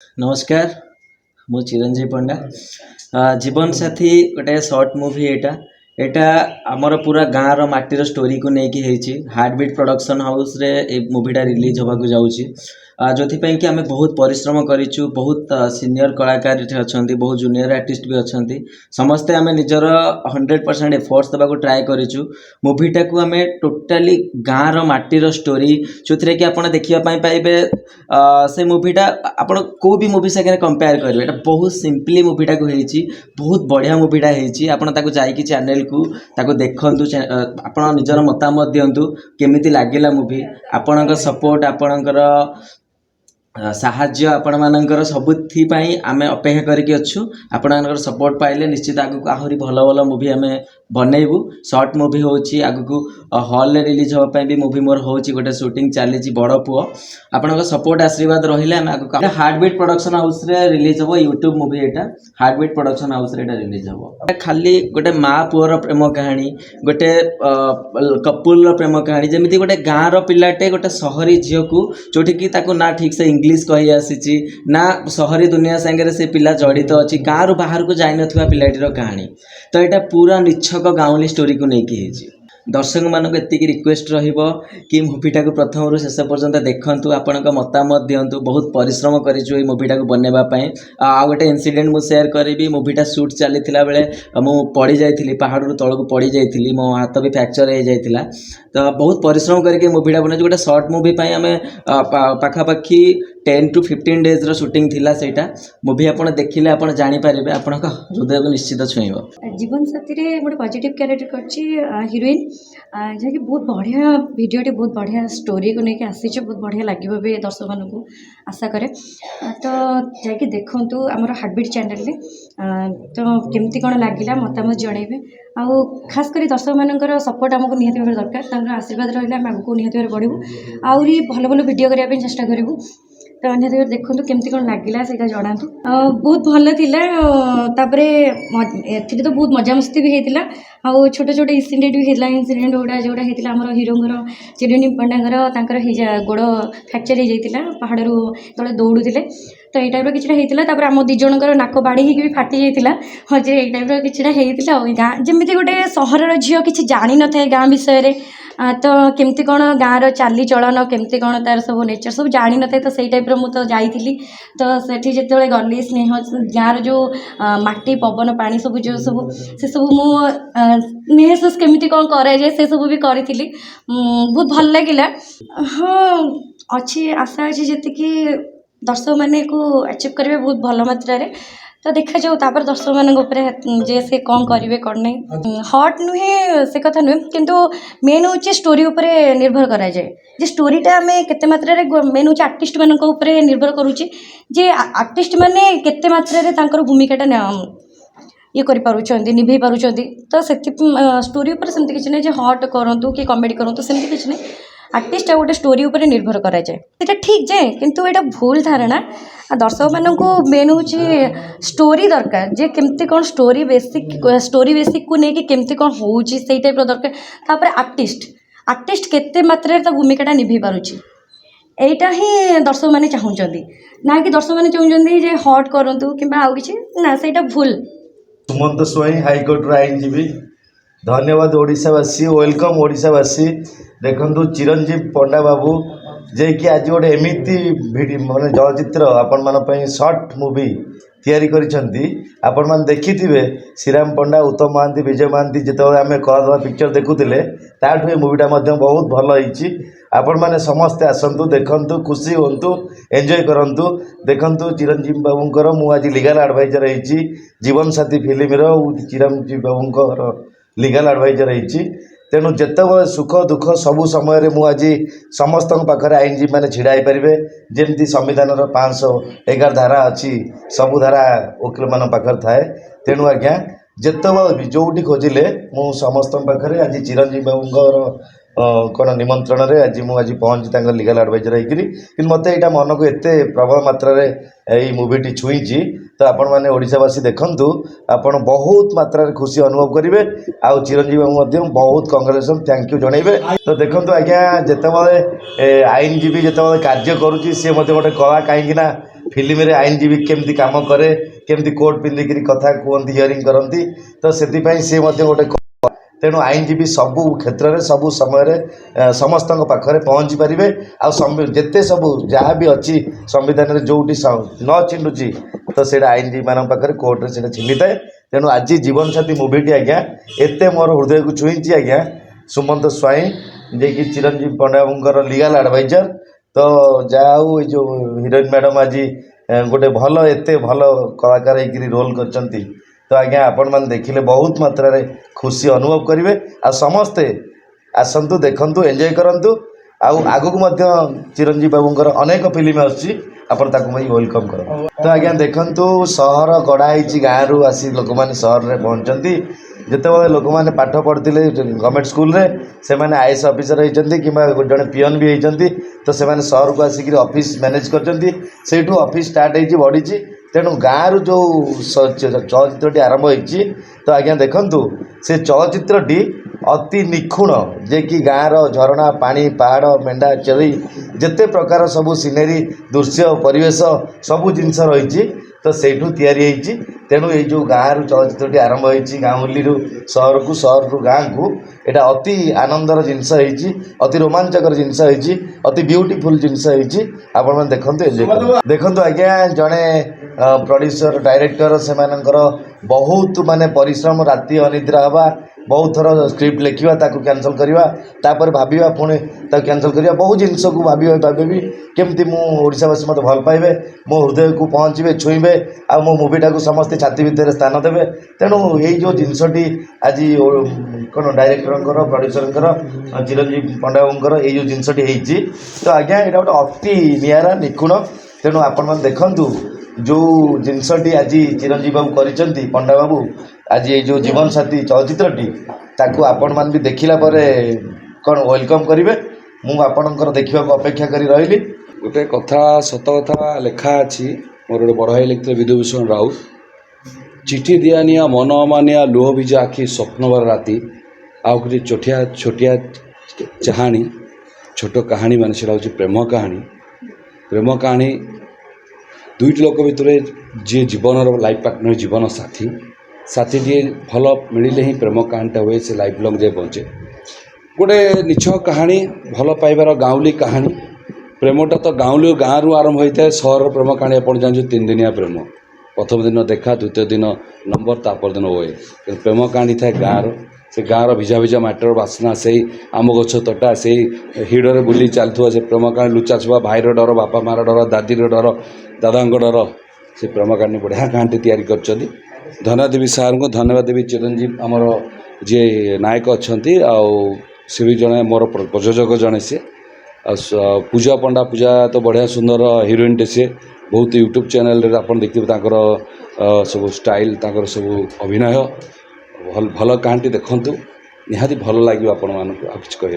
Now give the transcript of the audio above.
नमस्कार मु चिरंजीव पंडा जीवन साथी गोटे सर्ट मूवी एटा आमर पूरा गाँव माटीर स्टोरी को लेकिन होती हार्टबीट प्रोडक्शन हाउस रे ए मूवीटा रिलीज होगा जाऊँगी जो कि आम बहुत परिश्रम करूँ बहुत सीनियर कलाकार अच्छा बहुत जूनियर आर्टिस्ट भी अच्छा समस्ते आम निजर 100% एफर्ट्स देवाक ट्राए करूँ मूवीटा को आम टोटाली गाँव माटीर स्टोरी जो थी कि आप देखापी पाइबे से मूवीटा आपण को भी मूवी सागर कंपेयर करेंगे एटा बहुत सिंपली मूवीटा को होती बहुत बढ़िया मूवीटा होती आपड़ जाकि चैनल को देखु आप निजर मतामत दिंतु केमी लगिला मूवी आपण सपोर्ट आपणकर साहाଯ୍ୟ आपण मानकर सबुथि आम अपेक्षा करके अच्छु आपण सपोर्ट पाइले निश्चित आगु आहरी भल भल मूवी आम बनइबू सर्ट मूवी होची आगु हॉल रे रिलीज होगा भी मूवी मोर होची गोटे शूटिंग चली बड़ पुओ आपण सपोर्ट आशीर्वाद रहिले आम आगु हार्टबीट प्रोडक्शन हाउस रे रिलीज हो यूट्यूब मूवी एटा हार्टबीट प्रोडक्शन हाउस रे रिलीज हो खाली गोटे माँ पुअर प्रेम कहानी गोटे कपुल प्रेम कहानी जमी गोटे गाँव पिलाटे गोटे सहरी झील को जोटि ना ठीक से इंग्लीश कही आसी ना सहरी दुनिया सांगे से पिला जड़ित अच्छी गाँव बाहर को जाई नथिबा पिलाटीर कहानी तो यहाँ पूरा निछक गाँवली स्टोरी को लेकिन दर्शक मानक एतिक रिक्वेस्ट रहिबो कि मूवीटा को प्रथम रु शेष पर्यंत देखंतु आपण मतामत दिंतु बहुत परिश्रम करी मूवीटा को बनवा आ गोटे इनसीडेंट मु शेयर करी मूवीटा शूट चली बेले मु पड़ी जाइली पहाड़ तल को पड़ी जाइली मो हाथ भी फ्रैक्चर हो जाइला तो बहुत परिश्रम करके मूवीटा बन गोटे सर्ट मूवी आम पाखापाखि 10 to 15 days रो शूटिंग थिला सेटा मूवी आपण देखिले आपण जानि पारिबे आपण का हृदय को निश्चित छुइबो जीवन साथी रे गोटे पॉजिटिव कैरेक्टर करछि हीरोइन जे कि बहुत बढ़िया वीडियोटे बहुत बढ़िया स्टोरी को लेके आसी बहुत बढ़िया लगे भी दर्शक मान को आशा करे तो जाकि देखंतु हमर हार्टबीट चैनल रे तो केमती कोन लागिला मतामत जणैबे आ खास करी दर्शक मानकर सपोर्ट हमको निहत भाव दरकार तांकर आशीर्वाद रहिले हम आगु निहत भाव बढ़िबू आउरी भल भल वीडियो करिया पे चेष्टा करिवु तो अन्य देखो केमती कौन लगिला से जनातु बहुत भल थिला तापरे एथि तो बहुत मजा मस्ती भी होता आउ छोट छोट इंसिडेंट भी होता इंसिडेंट गुड़ा जोड़ा होता आम हिरोर चिरंजीव पंडांगर गोड़ फ्रैक्चर हो जाता पहाड़ तले दौड़ुले तो ये टाइप किसी होता आम दिज जनकर नाक बाड़ी भी फाटी जाता हाँ जे ये टाइप किसी होता जमी गोटे सहर झील किसी जानी न था गाँ विषय तो केमती कौन गाँव चाली चलन केमती कौन तार सब नेचर सब जानी न था तो सही टाइप मुझे जाइली तो सेठी जिते गली स्नेह गाँव जो माटी पवन पानी सब जो सब से सब महसूस केमती कौन कराए से सब भी करी बहुत भल लगिला हाँ अच्छी आशा अच्छी जी दर्शक मैंने को अचीव करेंगे बहुत भल मात्रा तो देखा जाऊ तापर दर्शक मान जे से कौन करेंगे कौन नहीं हट नुहे से कथा नुहे किंतु मेन हूँ स्टोरी उपरे निर्भर कराए जे स्टोरीटा आम केते मात्रा मेन हूँ आर्टिस्ट मान निर्भर करुचे जे आर्टिस्ट माने केते मात्रा भूमिकाटा ये कर निभे पार्टी तो से स्टोरी उपर सेमती किसी नहीं हट करूँ कि कमेडी करूँ सेमती किसी नहीं आर्टिस्ट गोटे स्टोरी उपर निर्भर कराए सेटा ठीक जाए किंतु एटा भूल धारणा दर्शक मानक मेन हूँ स्टोरी दरकार जे केमती कौन स्टोरी बेसिक को लेकिन केमती कौन हो टाइप दरकार तापर आर्टिस्ट केते मात्रा भूमिकाटा निभे पारुछि एटा ही दर्शक मैंने चाहूँगी ना कि दर्शक मैंने चाहूँगी जे हट करूँ कि आउ कि ना सेटा भूल सुमंत स्वयं हाइकोर्ट आईनजीवी धन्यवाद ओडिशावासी वेलकम ओडिशावासी देखु चिरंजीव पंडा बाबू जे कि आज गोटे एमती माने चलचित्र आपण मान सर्ट मूवी तैयारी करिसेंती आपण मान देखिथिबे श्रीराम पंडा उत्तम महांती विजय महांती जिते आम कला पिक्चर देखुले ताठू मूवीटा बहुत भल होईची आपण मैंने समस्ते आसतु देखु खुशी हूँ एंजॉय करूँ देखु चिरंजीव बाबूंकर मु आज लीगल एडवाइजर होती जीवन साथी फिल्म चिरंजीव बाबूंकर लीगल एडवाइजर होती तेणु जितेबाला सुख दुख सबु समय मुझे समस्त पाखे आईनजीवी मैंने छिड़ा हो पारे जमी संविधान 511 धारा अच्छी सबु धारा वकिल मान पाखे थाए तेणु आज्ञा जितेबाला भी जोटी खोजिले मु समस्त पाखे आज चिरंजीवी बाबूंकर कौन निमंत्रण रे आज मुझे पहुँची लीगल एडवाइजर होकर मत यहाँ मन को एत प्रबल मात्रा मूवीटी छुईची तो आपण मैंने ओडिशावासी देखंतु आपण बहुत मात्रा खुशी अनुभव करेंगे आउ चिरंजीवी बाबू बहुत कंग्रेचुलेसन थैंक यू जनइबे तो देखंतु आज्ञा जितेबाला आईनजीवी जितेबाला कार्य करुच्ची सी गोटे कला कहीं फिल्म रे आईनजीवी केमती काम करे केमती कोट पिंधिकी कथा कहती हियरिंग करती तो से सी गोटे तेणु आईनजीवी सबू क्षेत्र में सबू समय समस्त पाखे पहुँची पारे आते सब जहाँ भी अच्छी संविधान में जोटी न छिंडुची तो से आईनजीवी मान पाखे कोर्टे से छिंडी थाए तेणु आज जीवन साथी मुवीटी आज्ञा एत मोर हृदय को छुईची आज्ञा सुमंत स्वाई जे कि चिरंजीवी पंडा बाबूर लीगल एडवाइजर तो जाऊ जो हिरोइन मैडम आज गोटे भल एत भल कलाकार होकर रोल कर तो आज्ञा आपण मैंने देखिले बहुत मात्रा रे खुशी अनुभव करेंगे आ समस्ते आसतु देखु एंजॉय करूँ आगु को चिरंजीवी बाबूर अनेक फिल्म आसपन वेलकम कर तो आज्ञा देखु सहर गढ़ाई गाँव आसी लोक मैंने सहर में पहुँचती जिते लोक मैंने पाठ पढ़ते गवर्नमेंट स्कूल रे से मैंने आईएएस ऑफिसर होती कि जड़े पीएन भी होती तो से सहर को आसिक ऑफिस मैनेज कर ऑफिस स्टार्ट हो बढ़ी तेणु गाँव जो चलचित्रटी आरंभ होती तो आज्ञा देखु से चलचित्रटी अति निखुण जे कि गाँव झरणा पानी पहाड़ मेंढा चेरी जिते प्रकार सब सिनेरी दृश्य परिवेश सबू जिनस रही तो सेठू तैयारी तेणु ये जो गाँव चलचित्रटी आरंभ होती गाँवली सहर रु गाँव को यहाँ अति आनंदर जिनस अति रोमांचकर जिनस अति ब्यूटीफुल जिनस आपण देखु एंजॉय देखु आज्ञा जड़े प्रोड्यूसर डायरेक्टर से बहुत माने परिश्रम राति अनिद्रा हवा बहुत थर स्क्रिप्ट लिखा कैंसल करवा तापर भाविया पुणी कैंसल करवा बहुत जिनस को भावी केमती मुशावासी मत भल पाइबे मो हृदय को पहुँचे छुईबे आ मो मूवीटा को समस्ते छाती भितर स्थान देवे तेणु यही जो जिनसटी आज कौन डायरेक्टर प्रोड्यूसर चिरंजीवी पंडा बाबूर ये जिनसटी तो आज्ञा यहाँ गोटे अति निरा निखुण तेणु आपण मैंने देखु जो जिनसटी आज चिरंजीवी बाबू कर पंडा बाबू आज ये जो जीवन साथी चलचित्रटी ताकू आपण मान भी देखला कौन वेलकम करेंगे मुझे देखा अपेक्षा कर रही गोटे कथा सत कथा लेखा अच्छी मोर गोटे बड़ भाई लिखते विधुभूषण राउत चिठी दियानिया मन अमानिया लुह भिजा आखि स्वप्नवर राति आउ गोटे छोटिया चाहाणी छोट कहानी मान से प्रेम कहानी दुईट लोक भितर जी जीवन लाइफ पार्टनर जीवन साथी जी भल मिले ही प्रेम कहानीटा हुए से लाइफ लंग जाए बचे गोटे निछ कहानी भल पाइबार गाँवली कहानी प्रेमटा तो गाँवली गाँव रु आरंभ होता है सहर प्रेम कहानी आप जानते 3 दिनिया प्रेम प्रथम दिन देखा द्वितीय दिन नंबर तापर दिन हुए प्रेम कहानी था गाँव से गाँव भिजा भिजा माटर बास्ना से आम गछ तटा से हिड़े बुली चलुवा से प्रेम कहानी लुचा छुआ भाईर डर बापा मार डर दादीर डर दादा डर से प्रेम कहानी बढ़िया कहानी तैयारी कर धन्यवाद देवी सार को धन्यवाद देवी चिरंजीवी आमर जी नायक अच्छा सी भी जड़े मोर प्रयोजक जड़े सी पूजा पंडा पूजा तो बढ़िया सुंदर हिरोइन टे सी बहुत यूट्यूब चैनल आप देखिए सब स्टाइल सब अभिनय भल कहानी देखु निहाती भल लगे आपण मानक आ कि